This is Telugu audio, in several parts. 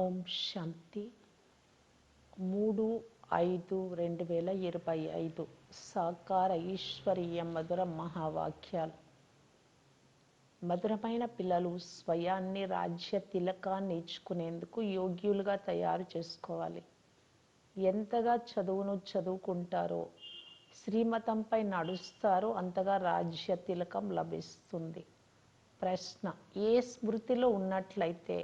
ఓం శాంతి 3/5/2025 సాకార ఈశ్వరీయ మధుర మహావాక్యాలు. మధురమైన పిల్లలు స్వయాన్ని రాజ్య తిలకాన్ని ఇచ్చుకునేందుకు యోగ్యులుగా తయారు చేసుకోవాలి. ఎంతగా చదువును చదువుకుంటారో, శ్రీమతంపై నడుస్తారో అంతగా రాజ్య తిలకం లభిస్తుంది. ప్రశ్న: ఏ స్మృతిలో ఉన్నట్లయితే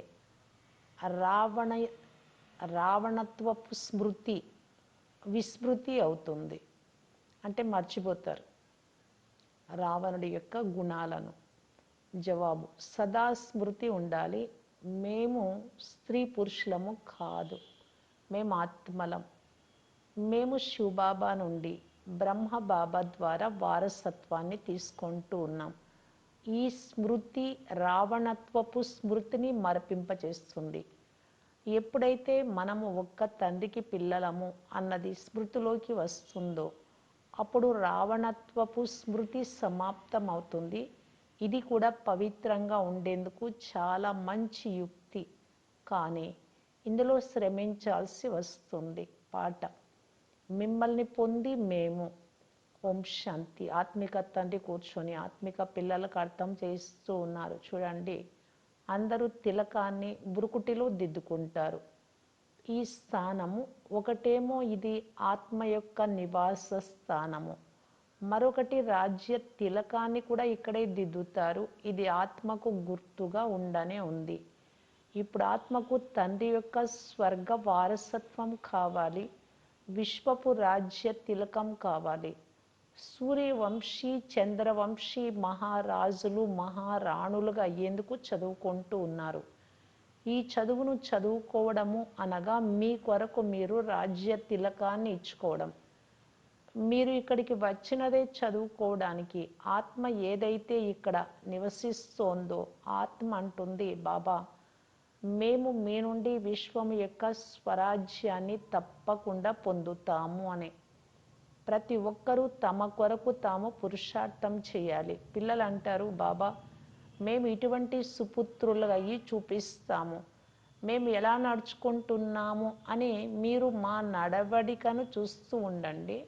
రావణత్వపు స్మృతి విస్మృతి అవుతుంది, అంటే మర్చిపోతారు రావణుడి యొక్క గుణాలను. జవాబు: సదా స్మృతి ఉండాలి. మేము స్త్రీ పురుషులము కాదు, మేము ఆత్మలం. మేము శివబాబా నుండి బ్రహ్మ బాబా ద్వారా వారసత్వాన్ని తీసుకుంటూ ఉన్నాం. ఈ స్మృతి రావణత్వపు స్మృతిని మరపింపచేస్తుంది. ఎప్పుడైతే మనము ఒక్క తండ్రికి పిల్లలము అన్నది స్మృతిలోకి వస్తుందో అప్పుడు రావణత్వపు స్మృతి సమాప్తం అవుతుంది. ఇది కూడా పవిత్రంగా ఉండేందుకు చాలా మంచి యుక్తి, కానీ ఇందులో శ్రమించాల్సి వస్తుంది. పాట: మిమ్మల్ని పొంది మేము. ఓం శాంతి. ఆత్మిక తండ్రి కూర్చొని ఆత్మిక పిల్లలకు అర్థం చేస్తూ ఉన్నారు. చూడండి, అందరూ తిలకాన్ని బురుకుటిలో దిద్దుకుంటారు. ఈ స్థానము ఒకటేమో ఇది ఆత్మ యొక్క నివాస స్థానము, మరొకటి రాజ్య తిలకాన్ని కూడా ఇక్కడే దిద్దుతారు. ఇది ఆత్మకు గుర్తుగా ఉండనే ఉంది. ఇప్పుడు ఆత్మకు తండ్రి యొక్క స్వర్గ వారసత్వం కావాలి, విశ్వపు రాజ్య తిలకం కావాలి. సూర్యవంశీ చంద్రవంశీ మహారాజులు మహారాణులుగా అయ్యేందుకు చదువుకుంటూ ఉన్నారు. ఈ చదువును చదువుకోవడము అనగా మీ కొరకు మీరు రాజ్య తిలకాన్ని ఇచ్చుకోవడం. మీరు ఇక్కడికి వచ్చినదే చదువుకోవడానికి. ఆత్మ ఏదైతే ఇక్కడ నివసిస్తోందో ఆత్మ అంటుంది, బాబా మేము మీ నుండి విశ్వం యొక్క స్వరాజ్యాన్ని తప్పకుండా పొందుతాము అని. ప్రతి ఒక్కరూ తమ కొరకు తాము పురుషార్థం చేయాలి. పిల్లలు అంటారు, బాబా మేము ఇటువంటి సుపుత్రులుగా అయ్యి చూపిస్తాము, మేము ఎలా నడుచుకుంటున్నాము అని. మీరు మా నడవడికను చూస్తూ ఉండండి.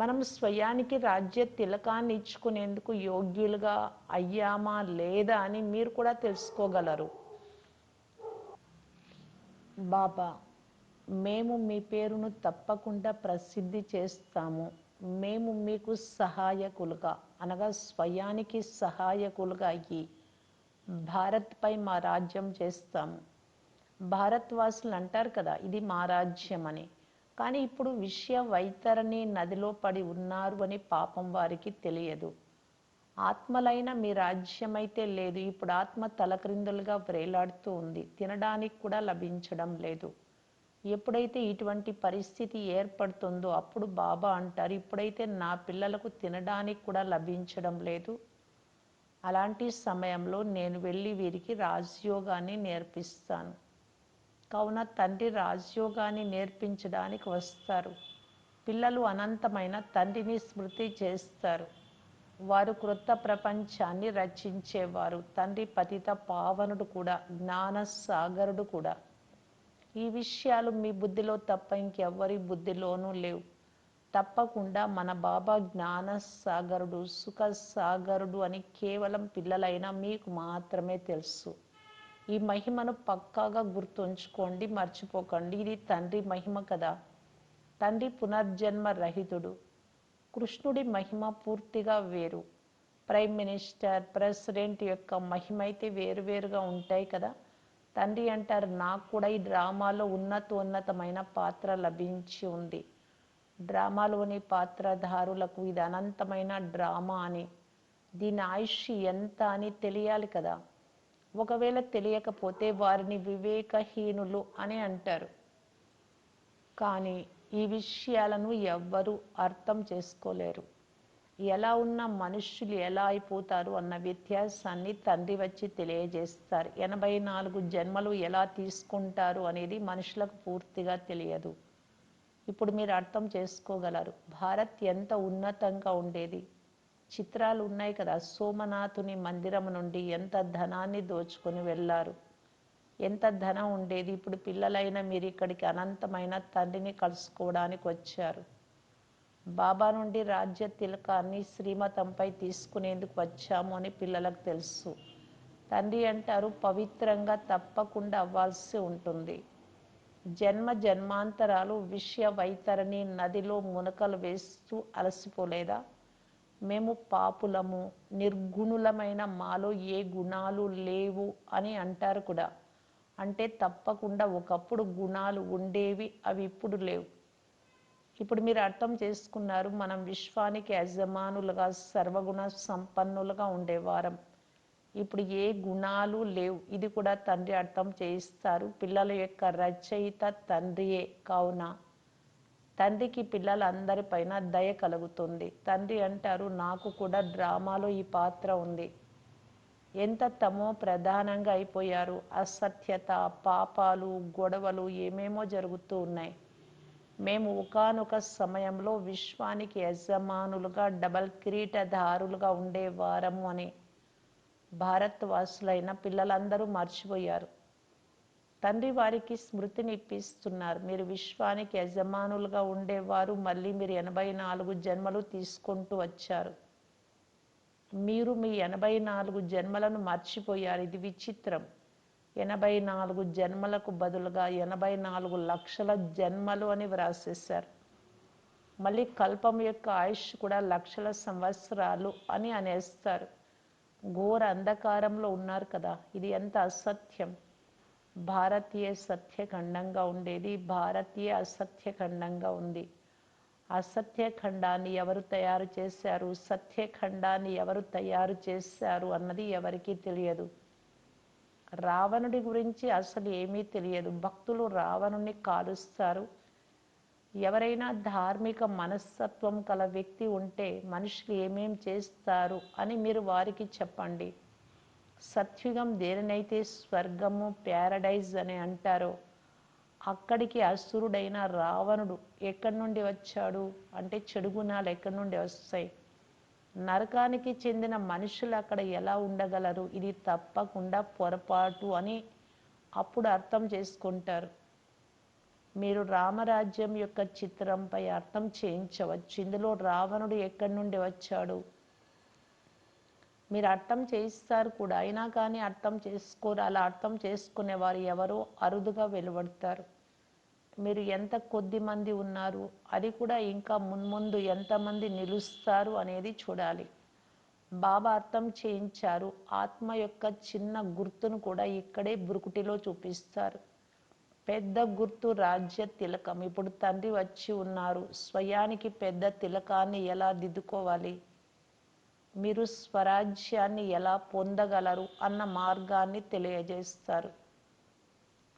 మనం స్వయానికి రాజ్య తిలకాన్ని ఇచ్చుకునేందుకు యోగ్యులుగా అయ్యామా లేదా అని మీరు కూడా తెలుసుకోగలరు. బాబా మేము మీ పేరును తప్పకుండా ప్రసిద్ధి చేస్తాము. మేము మీకు సహాయకులుగా అనగా స్వయానికి సహాయకులుగా అయ్యి భారత్పై మా రాజ్యం చేస్తాము. భారత్ వాసులు అంటారు కదా, ఇది మా రాజ్యం అని. కానీ ఇప్పుడు విషయ వైతరణి నదిలో పడి ఉన్నారు అని పాపం వారికి తెలియదు. ఆత్మలైన మీ రాజ్యమైతే లేదు. ఇప్పుడు ఆత్మ తలక్రిందులుగా వ్రేలాడుతూ ఉంది, తినడానికి కూడా లభించడం లేదు. ఎప్పుడైతే ఇటువంటి పరిస్థితి ఏర్పడుతుందో అప్పుడు బాబా అంటారు, ఇప్పుడైతే నా పిల్లలకు తినడానికి కూడా లభించడం లేదు. అలాంటి సమయంలో నేను వెళ్ళి వీరికి రాజయోగాన్ని నేర్పిస్తాను. కావున తండ్రి రాజయోగాన్ని నేర్పించడానికి వస్తారు. పిల్లలు అనంతమైన తండ్రిని స్మృతి చేస్తారు. వారు క్రొత్త ప్రపంచాన్ని రచించేవారు. తండ్రి పతిత పావనుడు కూడా, జ్ఞాన సాగరుడు కూడా. ఈ విషయాలు మీ బుద్ధిలో తప్ప ఇంకెవ్వరి బుద్ధిలోనూ లేవు. తప్పకుండా మన బాబా జ్ఞాన సాగరుడు, సుఖ సాగరుడు అని కేవలం పిల్లలైన మీకు మాత్రమే తెలుసు. ఈ మహిమను పక్కాగా గుర్తుంచుకోండి, మర్చిపోకండి. ఇది తండ్రి మహిమ కదా. తండ్రి పునర్జన్మ రహితుడు. కృష్ణుడి మహిమ పూర్తిగా వేరు. ప్రైమ్ మినిస్టర్, ప్రెసిడెంట్ యొక్క మహిమ అయితే వేరువేరుగా ఉంటాయి కదా. తండ్రి అంటారు, నాకు కూడా ఈ డ్రామాలో ఉన్నతమైన పాత్ర లభించి ఉంది. డ్రామాలోని పాత్రధారులకు ఇది అనంతమైన డ్రామా అని, దీని ఆయుష్ ఎంత అని తెలియాలి కదా. ఒకవేళ తెలియకపోతే వారిని వివేకహీనులు అని అంటారు. కానీ ఈ విషయాలను ఎవ్వరూ అర్థం చేసుకోలేరు. ఎలా ఉన్న మనుష్యులు ఎలా అయిపోతారు అన్న వ్యత్యాసాన్ని తండ్రి వచ్చి తెలియజేస్తారు. 84 జన్మలు ఎలా తీసుకుంటారు అనేది మనుషులకు పూర్తిగా తెలియదు. ఇప్పుడు మీరు అర్థం చేసుకోగలరు. భారత్ ఎంత ఉన్నతంగా ఉండేది. చిత్రాలు ఉన్నాయి కదా, సోమనాథుని మందిరం నుండి ఎంత ధనాన్ని దోచుకొని వెళ్ళారు. ఎంత ధనం ఉండేది. ఇప్పుడు పిల్లలైన మీరు ఇక్కడికి అనంతమైన తండ్రిని కలుసుకోవడానికి వచ్చారు. బాబా నుండి రాజ్య తిలకాన్ని శ్రీమతంపై తీసుకునేందుకు వచ్చాము అని పిల్లలకు తెలుసు. తండ్రి అంటారు, పవిత్రంగా తప్పకుండా అవ్వాల్సి ఉంటుంది. జన్మ జన్మాంతరాలు విషయ వైతరణి నదిలో మునకలు వేస్తూ అలసిపోలేదా? మేము పాపులము, నిర్గుణులమైన, మాలో ఏ గుణాలు లేవు అని అంటారు కూడా. అంటే తప్పకుండా ఒకప్పుడు గుణాలు ఉండేవి, అవి ఇప్పుడు లేవు. ఇప్పుడు మీరు అర్థం చేసుకున్నారు, మనం విశ్వానికి యజమానులుగా సర్వగుణ సంపన్నులుగా ఉండేవారం. ఇప్పుడు ఏ గుణాలు లేవు. ఇది కూడా తండ్రి అర్థం చేయిస్తారు. పిల్లల యొక్క రచయిత తండ్రియే కావున తండ్రికి పిల్లలందరిపైన దయ కలుగుతుంది. తండ్రి అంటారు, నాకు కూడా డ్రామాలో ఈ పాత్ర ఉంది. ఎంత తమో ప్రధానంగా అయిపోయారు. అసత్యత, పాపాలు, గొడవలు ఏమేమో జరుగుతూ ఉన్నాయి. మేము ఒకానొక సమయంలో విశ్వానికి యజమానులుగా డబల్ కిరీటధారులుగా ఉండేవారము అని భారతవాసులైన పిల్లలందరూ మర్చిపోయారు. తండ్రి వారికి స్మృతిని ఇప్పిస్తున్నారు. మీరు విశ్వానికి యజమానులుగా ఉండేవారు, మళ్ళీ మీరు 84 జన్మలు తీసుకుంటూ వచ్చారు. మీరు మీ 84 జన్మలను మర్చిపోయారు. ఇది విచిత్రం. 84 జన్మలకు బదులుగా 84 లక్షల జన్మలు అని వ్రాసేశారు. మళ్ళీ కల్పం యొక్క ఆయుష్ కూడా లక్షల సంవత్సరాలు అని అనేస్తారు. ఘోర అంధకారంలో ఉన్నారు కదా. ఇది ఎంత అసత్యం. భారతీయ సత్యఖండంగా ఉండేది, భారతీయ అసత్యఖండంగా ఉంది. అసత్యఖండాన్ని ఎవరు తయారు చేశారు, సత్యఖండాన్ని ఎవరు తయారు చేశారు అన్నది ఎవరికీ తెలియదు. రావణుడి గురించి అసలు ఏమీ తెలియదు. భక్తులు రావణుని కాలుస్తారు. ఎవరైనా ధార్మిక మనస్తత్వం కల వ్యక్తి ఉంటే మనుషులు ఏమేం చేస్తారు అని మీరు వారికి చెప్పండి. సత్యుగం దేనినైతే స్వర్గము, ప్యారడైజ్ అని అంటారో అక్కడికి అసురుడైన రావణుడు ఎక్కడి నుండి వచ్చాడు అంటే చెడు గుణాలు ఎక్కడి నుండి వస్తాయి? నరకానికి చెందిన మనుషులు అక్కడ ఎలా ఉండగలరు? ఇది తప్పకుండా పొరపాటు అని అప్పుడు అర్థం చేసుకుంటారు. మీరు రామరాజ్యం యొక్క చిత్రంపై అర్థం చేయించవచ్చు. ఇందులో రావణుడు ఎక్కడి నుండి వచ్చాడు మీరు అర్థం చేయిస్తారు కూడా. అయినా కానీ అర్థం చేసుకోరు. అలా అర్థం చేసుకునేవారు ఎవరో అరుదుగా వెలువడతారు. మీరు ఎంత కొద్ది మంది ఉన్నారు, అది కూడా ఇంకా మున్ముందు ఎంతమంది నిలుస్తారు అనేది చూడాలి. బాబా అర్థం చేయించారు. ఆత్మ యొక్క చిన్న గుర్తును కూడా ఇక్కడే బురుకుటిలో చూపిస్తారు. పెద్ద గుర్తు రాజ్య తిలకం. ఇప్పుడు తండ్రి వచ్చి ఉన్నారు. స్వయానికి పెద్ద తిలకాన్ని ఎలా దిద్దుకోవాలి, మీరు స్వరాజ్యాన్ని ఎలా పొందగలరు అన్న మార్గాన్ని తెలియజేస్తారు.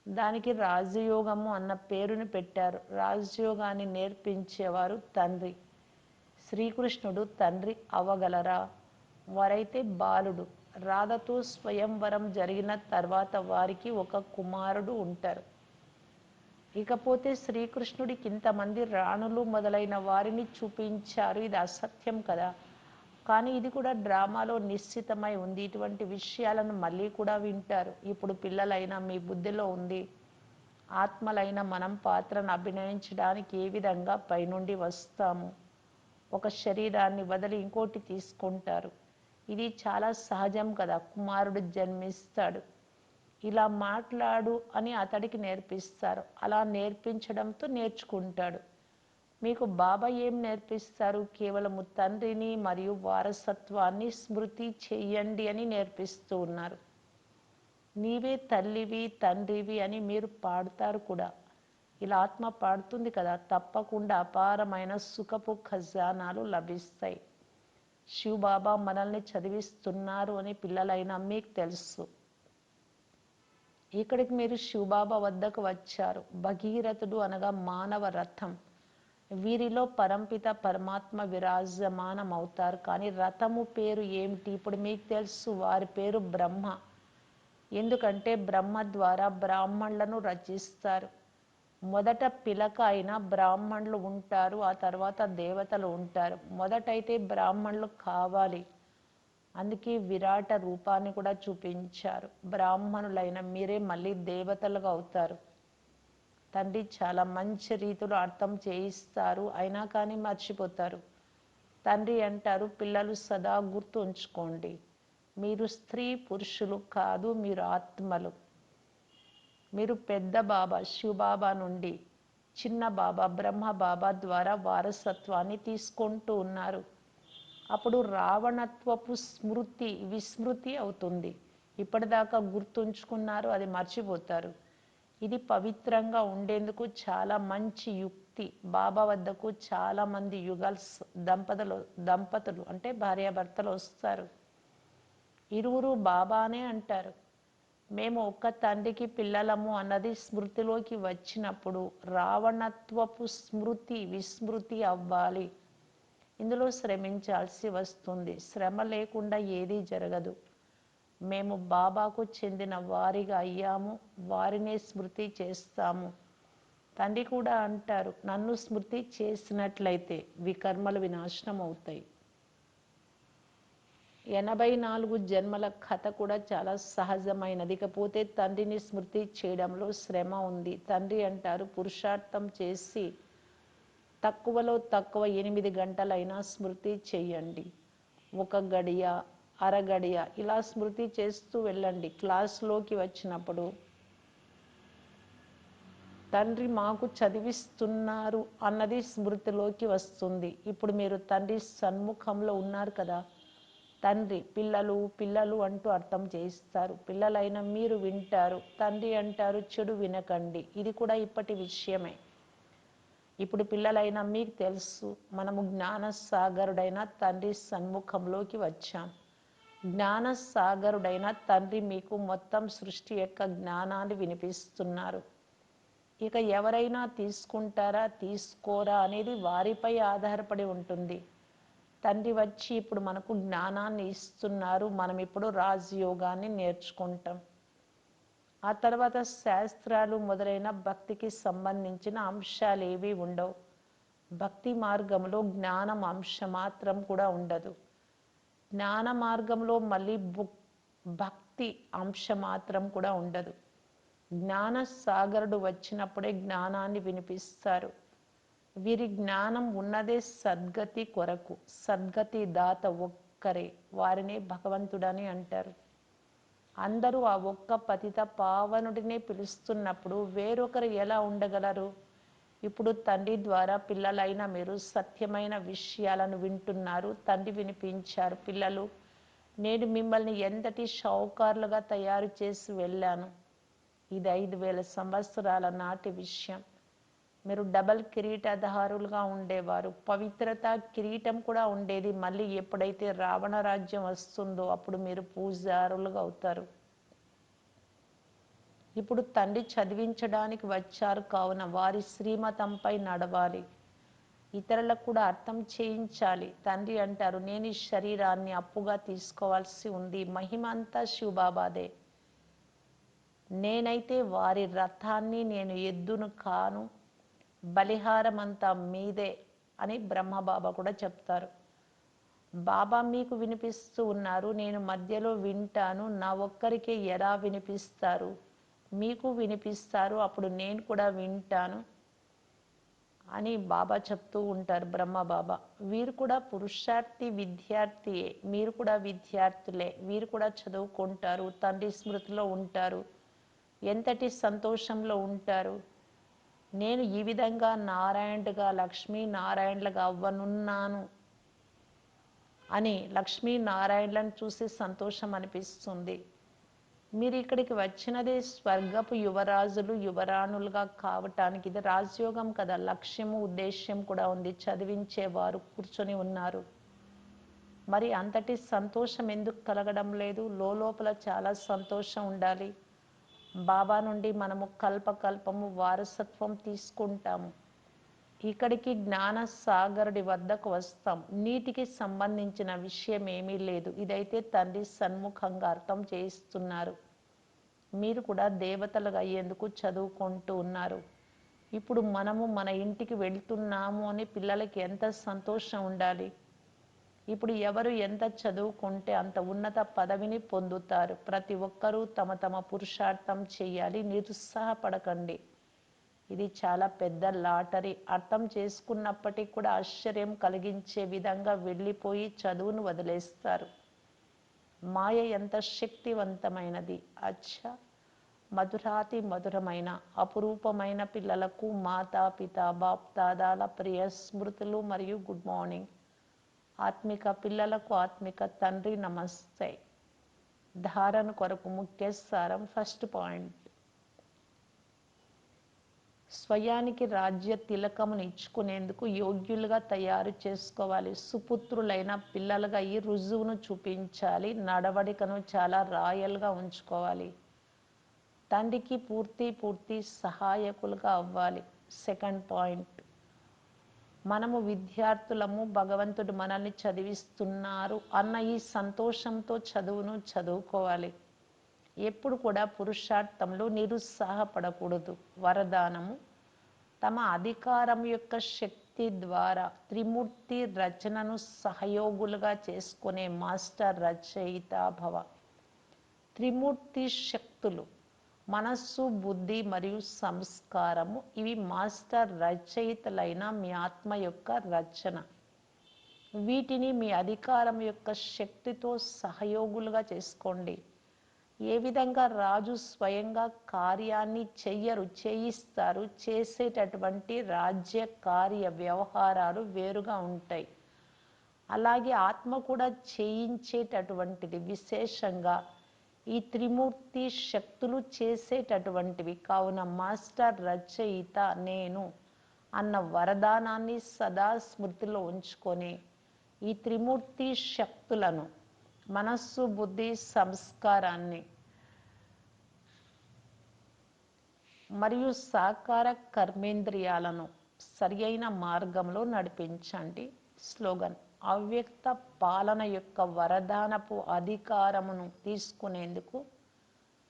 దానికి రాజయోగము అన్న పేరుని పెట్టారు. రాజయోగాన్ని నేర్పించేవారు తండ్రి. శ్రీకృష్ణుడు తండ్రి అవ్వగలరా? వారైతే బాలుడు. రాధతో స్వయంవరం జరిగిన తర్వాత వారికి ఒక కుమారుడు ఉంటారు. ఇకపోతే శ్రీకృష్ణుడికి ఇంతమంది రాణులు మొదలైన వారిని చూపించారు. ఇది అసత్యం కదా. కానీ ఇది కూడా డ్రామాలో నిశ్చితమై ఉంది. ఇటువంటి విషయాలను మళ్ళీ కూడా వింటారు. ఇప్పుడు పిల్లలైనా మీ బుద్ధిలో ఉంది. ఆత్మలైన మనం పాత్రను అభినయించడానికి ఏ విధంగా పైనుండి వస్తాము, ఒక శరీరాన్ని వదిలి ఇంకోటి తీసుకుంటారు. ఇది చాలా సహజం కదా. కుమారుడు జన్మిస్తాడు, ఇలా మాట్లాడు అని అతడికి నేర్పిస్తారు. అలా నేర్పించడంతో నేర్చుకుంటాడు. మీకు బాబా ఏం నేర్పిస్తారు? కేవలము తండ్రిని మరియు వారసత్వాన్ని స్మృతి చెయ్యండి అని నేర్పిస్తూ ఉన్నారు. నీవే తల్లివి, తండ్రివి అని మీరు పాడుతారు కూడా. ఇలా ఆత్మ పాడుతుంది కదా. తప్పకుండా అపారమైన సుఖపు ఖజానాలు లభిస్తాయి. శివబాబా మనల్ని చదివిస్తున్నారు అని పిల్లలైనా మీకు తెలుసు. ఇక్కడికి మీరు శివబాబా వద్దకు వచ్చారు. భగీరథుడు అనగా మానవ రథం. వీరిలో పరంపిత పరమాత్మ విరాజమానం అవుతారు. కానీ రథము పేరు ఏమిటి? ఇప్పుడు మీకు తెలుసు, వారి పేరు బ్రహ్మ. ఎందుకంటే బ్రహ్మ ద్వారా బ్రాహ్మణులను రచిస్తారు. మొదట పిలక అయిన బ్రాహ్మణులు ఉంటారు, ఆ తర్వాత దేవతలు ఉంటారు. మొదటైతే బ్రాహ్మణులు కావాలి. అందుకే విరాట రూపాన్ని కూడా చూపించారు. బ్రాహ్మణులైన మీరే మళ్ళీ దేవతలుగా అవుతారు. తండ్రి చాలా మంచి రీతిలో అర్థం చేయిస్తారు, అయినా కానీ మర్చిపోతారు. తండ్రి అంటారు, పిల్లలు సదా గుర్తు ఉంచుకోండి, మీరు స్త్రీ పురుషులు కాదు, మీరు ఆత్మలు. మీరు పెద్ద బాబా శివబాబా నుండి చిన్న బాబా బ్రహ్మ బాబా ద్వారా వారసత్వాన్ని తీసుకుంటూ ఉన్నారు. అప్పుడు రావణత్వపు స్మృతి విస్మృతి అవుతుంది. ఇప్పటిదాకా గుర్తుంచుకున్నారు, అది మర్చిపోతారు. ఇది పవిత్రంగా ఉండేందుకు చాలా మంచి యుక్తి. బాబా వద్దకు చాలామంది యుగల్స్ దంపతులు అంటే భార్యాభర్తలు వస్తారు. ఇరువురు బాబానే అంటారు. మేము ఒక్క తండ్రికి పిల్లలము అన్నది స్మృతిలోకి వచ్చినప్పుడు రావణత్వపు స్మృతి విస్మృతి అవ్వాలి. ఇందులో శ్రమించాల్సి వస్తుంది. శ్రమ లేకుండా ఏదీ జరగదు. మేము బాబాకు చెందిన వారిగా అయ్యాము, వారినే స్మృతి చేస్తాము. తండ్రి కూడా అంటారు, నన్ను స్మృతి చేసినట్లయితే వికర్మలు వినాశనం అవుతాయి. 84 జన్మల కథ కూడా చాలా సహజమైనది. ఇకపోతే తండ్రిని స్మృతి చేయడంలో శ్రమ ఉంది. తండ్రి అంటారు, పురుషార్థం చేసి తక్కువలో తక్కువ 8 గంటలైనా స్మృతి చేయండి. 1 గడియ, అరగడియ ఇలా స్మృతి చేస్తూ వెళ్ళండి. క్లాస్లోకి వచ్చినప్పుడు తండ్రి మాకు చదివిస్తున్నారు అన్నది స్మృతిలోకి వస్తుంది. ఇప్పుడు మీరు తండ్రి సన్ముఖంలో ఉన్నారు కదా. తండ్రి పిల్లలు పిల్లలు అంటూ అర్థం చేయిస్తారు. పిల్లలైన మీరు వింటారు. తండ్రి అంటారు, చెడు వినకండి. ఇది కూడా ఇప్పటి విషయమే. ఇప్పుడు పిల్లలైన మీకు తెలుసు, మనము జ్ఞానసాగరుడైన తండ్రి సన్ముఖంలోకి వచ్చాం. జ్ఞానసాగరుడైన తండ్రి మీకు మొత్తం సృష్టి యొక్క జ్ఞానాన్ని వినిపిస్తున్నారు. ఇక ఎవరైనా తీసుకుంటారా తీసుకోరా అనేది వారిపై ఆధారపడి ఉంటుంది. తండ్రి వచ్చి ఇప్పుడు మనకు జ్ఞానాన్ని ఇస్తున్నారు. మనం ఇప్పుడు రాజయోగాన్ని నేర్చుకుంటాం. ఆ తర్వాత శాస్త్రాలు మొదలైన భక్తికి సంబంధించిన అంశాలు ఏవి ఉండవు. భక్తి మార్గంలో జ్ఞానం అంశం మాత్రం కూడా ఉండదు. జ్ఞాన మార్గంలో మళ్ళీ భక్తి అంశం మాత్రం కూడా ఉండదు. జ్ఞాన సాగరుడు వచ్చినప్పుడే జ్ఞానాన్ని వినిపిస్తారు. వీరి జ్ఞానం ఉన్నదే సద్గతి కొరకు. సద్గతి దాత ఒక్కరే, వారినే భగవంతుడని అంటారు. అందరూ ఆ ఒక్క పతిత పావనుడినే పిలుస్తున్నప్పుడు వేరొకరు ఎలా ఉండగలరు? ఇప్పుడు తండ్రి ద్వారా పిల్లలైన మీరు సత్యమైన విషయాలను వింటున్నారు. తండ్రి వినిపించారు, పిల్లలు నేను మిమ్మల్ని ఎంతటి షౌకార్లుగా తయారు చేసి వెళ్ళాను. ఇది 5000 సంవత్సరాల నాటి విషయం. మీరు డబల్ కిరీటధారులుగా ఉండేవారు. పవిత్రత కిరీటం కూడా ఉండేది. మళ్ళీ ఎప్పుడైతే రావణ రాజ్యం వస్తుందో అప్పుడు మీరు పూజారులుగా అవుతారు. ఇప్పుడు తండ్రి చదివించడానికి వచ్చారు కావున వారి శ్రీమతంపై నడవాలి. ఇతరులకు కూడా అర్థం చేయించాలి. తండ్రి అంటారు, నేను ఈ శరీరాన్ని అప్పుగా తీసుకోవాల్సి ఉంది. మహిమ అంతా శివబాబాదే. నేనైతే వారి రథాన్ని నేను ఎద్దును కాను, బలిహారం అంతా మీదే అని బ్రహ్మబాబా కూడా చెప్తారు. బాబా మీకు వినిపిస్తూ ఉన్నారు, నేను మధ్యలో వింటాను. నా ఒక్కరికే ఎలా వినిపిస్తారు? మీకు వినిపిస్తారు, అప్పుడు నేను కూడా వింటాను అని బాబా చెప్తూ ఉంటారు. బ్రహ్మబాబా వీరు కూడా పురుషార్థి విద్యార్థియే. మీరు కూడా విద్యార్థులే. వీరు కూడా చదువుకుంటారు, తండ్రి స్మృతిలో ఉంటారు. ఎంతటి సంతోషంలో ఉంటారు. నేను ఈ విధంగా నారాయణుడిగా లక్ష్మీనారాయణలుగా అవ్వనున్నాను అని లక్ష్మీనారాయణలను చూసి సంతోషం అనిపిస్తుంది. మీరు ఇక్కడికి వచ్చినదే స్వర్గపు యువరాజులు యువరాణులుగా కావటానికి. ఇది రాజయోగం కదా. లక్ష్యము ఉద్దేశ్యం కూడా ఉంది. చదివించేవారు కూర్చొని ఉన్నారు. మరి అంతటి సంతోషం ఎందుకు కలగడం లేదు? లోపల చాలా సంతోషం ఉండాలి. బాబా నుండి మనము కల్పకల్పము వారసత్వం తీసుకుంటాము. ఇక్కడికి జ్ఞాన సాగరుడి వద్దకు వస్తాం. నీటికి సంబంధించిన విషయం ఏమీ లేదు. ఇదైతే తండ్రి సన్ముఖంగా అర్థం చేయిస్తున్నారు. మీరు కూడా దేవతలుగా అయ్యేందుకు చదువుకుంటూ ఉన్నారు. ఇప్పుడు మనము మన ఇంటికి వెళ్తున్నాము అని పిల్లలకి ఎంత సంతోషం ఉండాలి. ఇప్పుడు ఎవరు ఎంత చదువుకుంటే అంత ఉన్నత పదవిని పొందుతారు. ప్రతి ఒక్కరూ తమ తమ పురుషార్థం చేయాలి, నిరుత్సాహపడకండి. ఇది చాలా పెద్ద లాటరీ. అర్థం చేసుకున్నప్పటికీ కూడా ఆశ్చర్యం కలిగించే విధంగా వెళ్ళిపోయి చదువును వదిలేస్తారు. మాయ ఎంత శక్తివంతమైనది. అచ్చా, మధురాతి మధురమైన అపురూపమైన పిల్లలకు మాతా పిత బాప్ దాదాల ప్రియ స్మృతులు మరియు గుడ్ మార్నింగ్. ఆత్మిక పిల్లలకు ఆత్మిక తండ్రి నమస్తే. ధారణ కొరకు ముఖ్య సారం. ఫస్ట్ పాయింట్, స్వయానికి రాజ్య తిలకమును ఇచ్చుకునేందుకు యోగ్యులుగా తయారు చేసుకోవాలి. సుపుత్రులైన పిల్లలుగా ఈ రుజువును చూపించాలి. నడవడికను చాలా రాయల్గా ఉంచుకోవాలి. తండ్రికి పూర్తి సహాయకులుగా అవ్వాలి. సెకండ్ పాయింట్, మనము విద్యార్థులము, భగవంతుడు మనల్ని చదివిస్తున్నారు అన్న ఈ సంతోషంతో చదువును చదువుకోవాలి. ఎప్పుడు కూడా పురుషార్థంలో నిరుత్సాహపడకూడదు. వరదానము, తమ అధికారం యొక్క శక్తి ద్వారా త్రిమూర్తి రచనను సహయోగులుగా చేసుకునే మాస్టర్ రచయిత భవ. త్రిమూర్తి శక్తులు మనస్సు, బుద్ధి మరియు సంస్కారము. ఇవి మాస్టర్ రచయితలైన మీ ఆత్మ యొక్క రచన. వీటిని మీ అధికారం యొక్క శక్తితో సహయోగులుగా చేసుకోండి. ఏ విధంగా రాజు స్వయంగా కార్యాన్ని చేయిస్తారు. చేసేటటువంటి రాజ్య కార్య వ్యవహారాలు వేరుగా ఉంటాయి. అలాగే ఆత్మ కూడా చేయించేటటువంటిది. విశేషంగా ఈ త్రిమూర్తి శక్తులు చేసేటటువంటివి. కావున మాస్టర్ రచయిత నేను అన్న వరదానాన్ని సదా స్మృతిలో ఉంచుకొని ఈ త్రిమూర్తి శక్తులను, మనస్సు, బుద్ధి, సంస్కారాన్ని మరియు సాకార కర్మేంద్రియాలను సరి అయిన మార్గంలో నడిపించండి. స్లోగన్, అవ్యక్త పాలన యొక్క వరదానపు అధికారమును తీసుకునేందుకు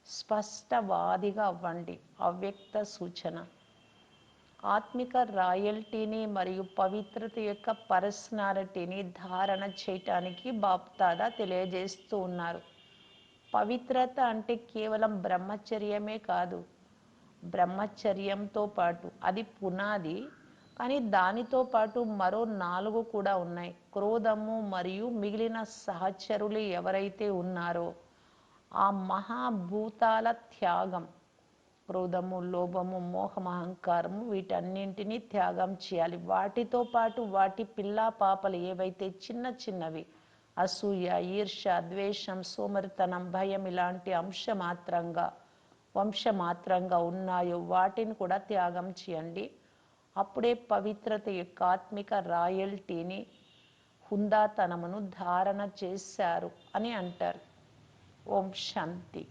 స్పష్టవాదిగా అవ్వండి. అవ్యక్త సూచన, ఆత్మిక రాయల్టీని మరియు పవిత్రత యొక్క పర్సనాలిటీని ధారణ చేయటానికి బాప్దాదా తెలియజేస్తూ ఉన్నారు. పవిత్రత అంటే కేవలం బ్రహ్మచర్యమే కాదు. బ్రహ్మచర్యంతో పాటు అది పునాది, కానీ దానితో పాటు మరో 4 కూడా ఉన్నాయి. క్రోధము మరియు మిగిలిన సహచరులు ఎవరైతే ఉన్నారో ఆ మహాభూతాల త్యాగం. క్రోధము, లోభము, మోహం, అహంకారము, వీటన్నింటినీ త్యాగం చేయాలి. వాటితో పాటు వాటి పిల్లా పాపలు ఏవైతే చిన్నవి అసూయ, ఈర్ష్య, ద్వేషం, సోమరితనం, భయం ఇలాంటి వంశమాత్రంగా ఉన్నాయో వాటిని కూడా త్యాగం చేయండి. అప్పుడే పవిత్రత యొక్క ఆత్మిక రాయల్టీని, హుందాతనమును ధారణ చేశారు అని అంటారు. ఓం శాంతి.